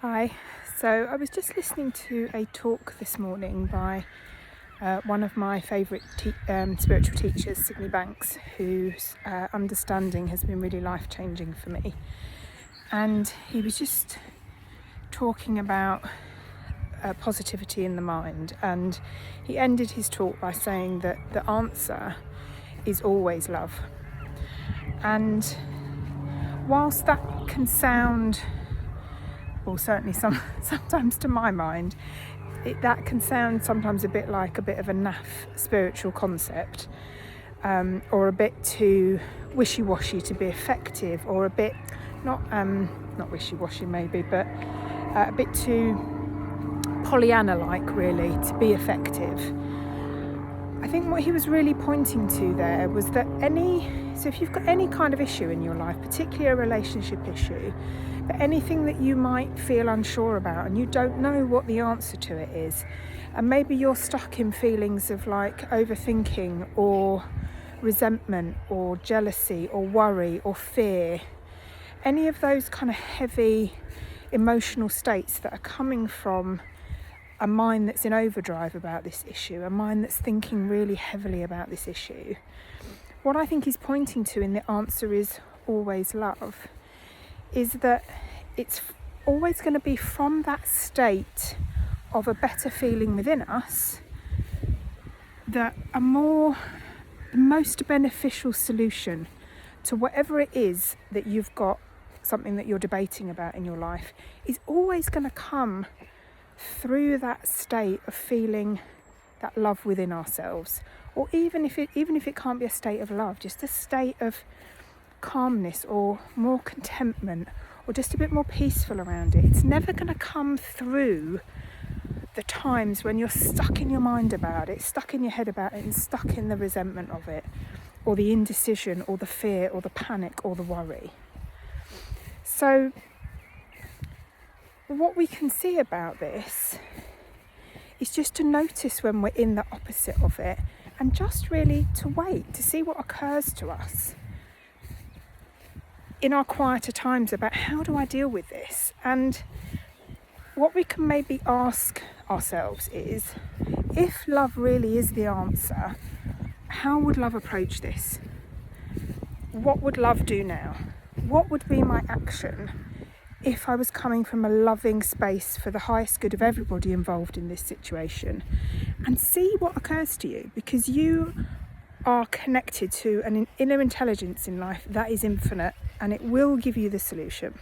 Hi. So I was just listening to a talk this morning by one of my favourite spiritual teachers, Sydney Banks, whose understanding has been really life-changing for me. And he was just talking about positivity in the mind, and he ended his talk by saying that the answer is always love. And whilst that can sound, or certainly sometimes to my mind, that can sound sometimes a bit like a bit of a naff spiritual concept, or a bit too wishy-washy to be effective, or a bit not wishy-washy maybe, but a bit too Pollyanna-like really to be effective. I think what he was really pointing to there was that if you've got any kind of issue in your life, particularly a relationship issue, but anything that you might feel unsure about and you don't know what the answer to it is, and maybe you're stuck in feelings of like overthinking or resentment or jealousy or worry or fear, any of those kind of heavy emotional states that are coming from a mind that's in overdrive about this issue, a mind that's thinking really heavily about this issue, what I think he's pointing to in the answer is always love, is that it's always going to be from that state of a better feeling within us that the most beneficial solution to whatever it is that you've got, something that you're debating about in your life, is always going to come through that state of feeling that love within ourselves. Or even if it can't be a state of love, just a state of calmness or more contentment, or just a bit more peaceful around it. It's never going to come through the times when you're stuck in your mind about it, stuck in your head about it, and stuck in the resentment of it, or the indecision, or the fear, or the panic, or the worry. So what we can see about this is just to notice when we're in the opposite of it, and just really to wait to see what occurs to us in our quieter times about how do I deal with this. And what we can maybe ask ourselves is, if love really is the answer, how would love approach this? What would love do now? What would be my action if I was coming from a loving space for the highest good of everybody involved in this situation? And see what occurs to you, because you are connected to an inner intelligence in life that is infinite, and it will give you the solution.